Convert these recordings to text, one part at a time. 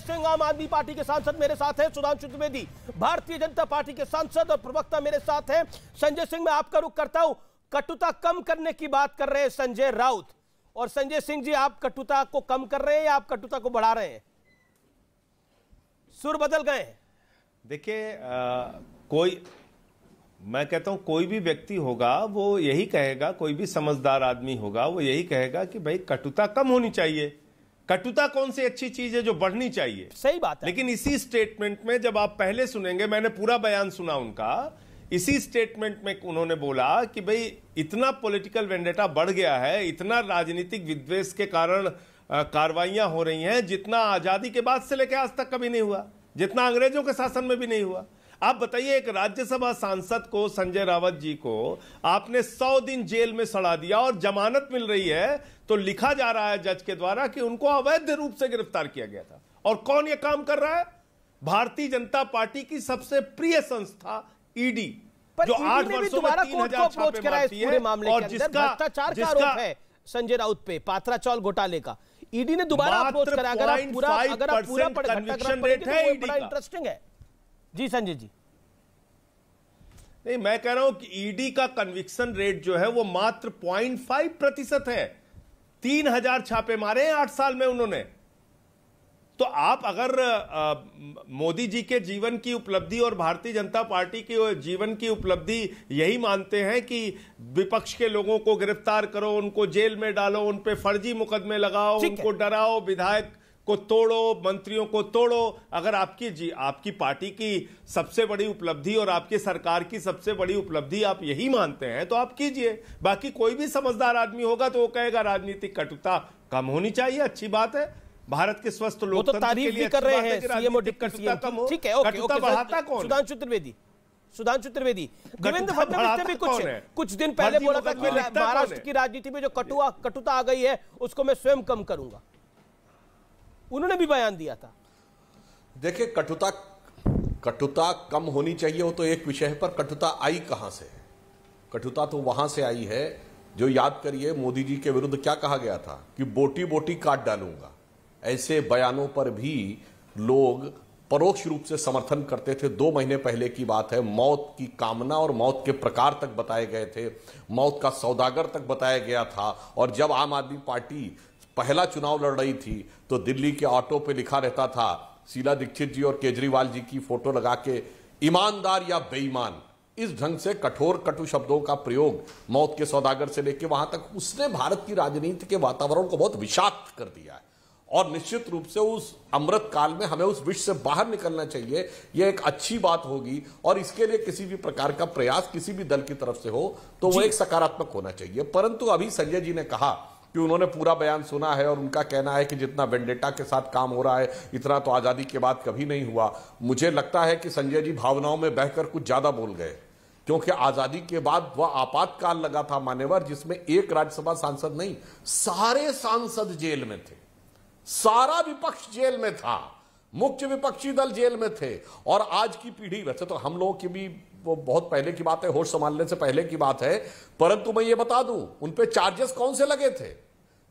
सिंह आम आदमी पार्टी के सांसद मेरे साथ हैं, सुधांशु त्रिवेदी भारतीय जनता पार्टी के सांसद और प्रवक्ता मेरे साथ हैं। संजय सिंह, मैं आपका रुख करता हूं। कटुता कम करने की बात कर रहे हैं संजय राउत, और संजय सिंह जी, आप कटुता को कम कर रहे हैं या आप कटुता को बढ़ा रहे हैं? सुर बदल गए हैं। देखिए, मैं कहता हूं कोई भी व्यक्ति होगा वो यही कहेगा, कोई भी समझदार आदमी होगा वो यही कहेगा कि भाई कटुता कम होनी चाहिए। कटुता कौन सी अच्छी चीज है जो बढ़नी चाहिए? सही बात है। लेकिन इसी स्टेटमेंट में जब आप पहले सुनेंगे, मैंने पूरा बयान सुना उनका, इसी स्टेटमेंट में उन्होंने बोला कि भाई इतना पॉलिटिकल वेंडेटा बढ़ गया है, इतना राजनीतिक विद्वेष के कारण कार्रवाइयां हो रही हैं जितना आजादी के बाद से लेकर आज तक कभी नहीं हुआ, जितना अंग्रेजों के शासन में भी नहीं हुआ। आप बताइए, एक राज्यसभा सांसद को, संजय राउत जी को आपने 100 दिन जेल में सड़ा दिया और जमानत मिल रही है तो लिखा जा रहा है जज के द्वारा कि उनको अवैध रूप से गिरफ्तार किया गया था। और कौन ये काम कर रहा है? भारतीय जनता पार्टी की सबसे प्रिय संस्था ईडी, जो 8 वर्षों में 3000 छापे मारती है और जिसका भ्रष्टाचार का आरोप है संजय राउत पे, पात्राचौल घोटाले का। ईडी ने दोबारा अप्रोच करा। अगर आप पूरा कन्विक्शन रेट है ईडी का, इंटरेस्टिंग है जी संजय जी। नहीं, मैं कह रहा हूं कि ईडी का कन्विक्शन रेट जो है वो मात्र 0.5% है। 3000 छापे मारे हैं 8 साल में उन्होंने। तो आप अगर मोदी जी के जीवन की उपलब्धि और भारतीय जनता पार्टी के जीवन की उपलब्धि यही मानते हैं कि विपक्ष के लोगों को गिरफ्तार करो, उनको जेल में डालो, उन पे फर्जी मुकदमे लगाओ, उनको डराओ, विधायक को तोड़ो, मंत्रियों को तोड़ो, अगर आपकी पार्टी की सबसे बड़ी उपलब्धि और आपकी सरकार की सबसे बड़ी उपलब्धि आप यही मानते हैं तो आप कीजिए। बाकी कोई भी समझदार आदमी होगा तो वो कहेगा राजनीतिक कटुता कम होनी चाहिए, अच्छी बात है, भारत के स्वस्थ लोकतंत्र के लिए कर रहे हैं सीएम और डिप्टी सीएम। ठीक है, ओके, बढ़ाता कौन? सुधांशु त्रिवेदी देवेंद्र फडणवीस ने भी कुछ दिन पहले बोला था कि महाराष्ट्र की राजनीति में जो कटुता आ गई है उसको मैं स्वयं कम करूंगा। उन्होंने भी बयान दिया था। देखिए, कटुता कम होनी चाहिए वो तो एक विषय है, पर कटुता आई कहां से? कटुता तो वहां से आई है जो, याद करिए, मोदी जी के विरुद्ध क्या कहा गया था कि बोटी बोटी काट डालूंगा। ऐसे बयानों पर भी लोग परोक्ष रूप से समर्थन करते थे। 2 महीने पहले की बात है, मौत की कामना और मौत के प्रकार तक बताए गए थे, मौत का सौदागर तक बताया गया था। और जब आम आदमी पार्टी पहला चुनाव लड़ रही थी तो दिल्ली के ऑटो पे लिखा रहता था, शीला दीक्षित जी और केजरीवाल जी की फोटो लगा के, ईमानदार या बेईमान। इस ढंग से कठोर कटु शब्दों का प्रयोग मौत के सौदागर से लेकर वहां तक, उसने भारत की राजनीति के वातावरण को बहुत विषाक्त कर दिया है। और निश्चित रूप से उस अमृत काल में हमें उस विष से बाहर निकलना चाहिए। यह एक अच्छी बात होगी और इसके लिए किसी भी प्रकार का प्रयास किसी भी दल की तरफ से हो तो वो एक सकारात्मक होना चाहिए। परंतु अभी संजय जी ने कहा कि उन्होंने पूरा बयान सुना है और उनका कहना है कि जितना वेंडेटा के साथ काम हो रहा है इतना तो आजादी के बाद कभी नहीं हुआ। मुझे लगता है कि संजय जी भावनाओं में बहकर कुछ ज्यादा बोल गए, क्योंकि आजादी के बाद वह आपातकाल लगा था मान्यवर, जिसमें एक राज्यसभा सांसद नहीं, सारे सांसद जेल में थे, सारा विपक्ष जेल में था, मुख्य विपक्षी दल जेल में थे। और आज की पीढ़ी, वैसे तो हम लोगों की भी वो बहुत पहले की बात है, होश संभालने से पहले की बात है, परंतु मैं ये बता दूं उन पे चार्जेस कौन से लगे थे?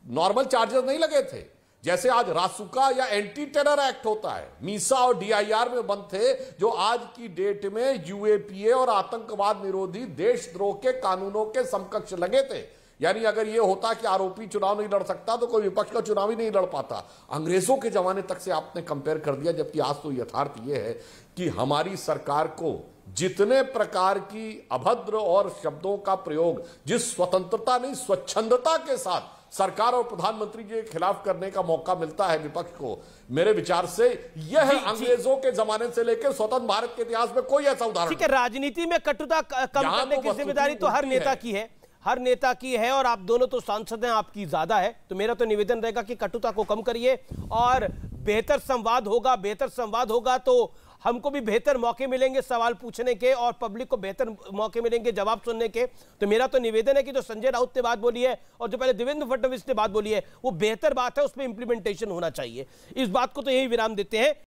नॉर्मल चार्जेस नहीं लगे थे। जैसे आज रासुका या एंटी टेरर एक्ट होता है, मीसा और डीआईआर में बंद थे, जो आज की डेट में यूएपीए और आतंकवाद निरोधी देशद्रोह के कानूनों के समकक्ष लगे थे। यानी अगर यह होता कि आरोपी चुनाव नहीं लड़ सकता तो कोई विपक्ष का चुनाव ही नहीं लड़ पाता। अंग्रेजों के जमाने तक से आपने कंपेयर कर दिया, जबकि आज तो यथार्थ यह है कि हमारी सरकार को जितने प्रकार की अभद्र और शब्दों का प्रयोग, जिस स्वतंत्रता नहीं स्वच्छंदता के साथ सरकार और प्रधानमंत्री जी के खिलाफ करने का मौका मिलता है विपक्ष को, मेरे विचार से यह अंग्रेजों के जमाने से लेकर स्वतंत्र भारत के इतिहास में कोई ऐसा उदाहरण। ठीक है, राजनीति में कटुता कम करने की जिम्मेदारी तो हर नेता की है, हर नेता की है, और आप दोनों तो सांसद हैं, आपकी ज्यादा है। तो मेरा तो निवेदन रहेगा कि कटुता को कम करिए और बेहतर संवाद होगा तो हमको भी बेहतर मौके मिलेंगे सवाल पूछने के और पब्लिक को बेहतर मौके मिलेंगे जवाब सुनने के। तो मेरा तो निवेदन है कि जो संजय राउत ने बात बोली है और जो पहले देवेंद्र फडणवीस ने बात बोली है वो बेहतर बात है, उसमें इंप्लीमेंटेशन होना चाहिए। इस बात को तो यही विराम देते हैं।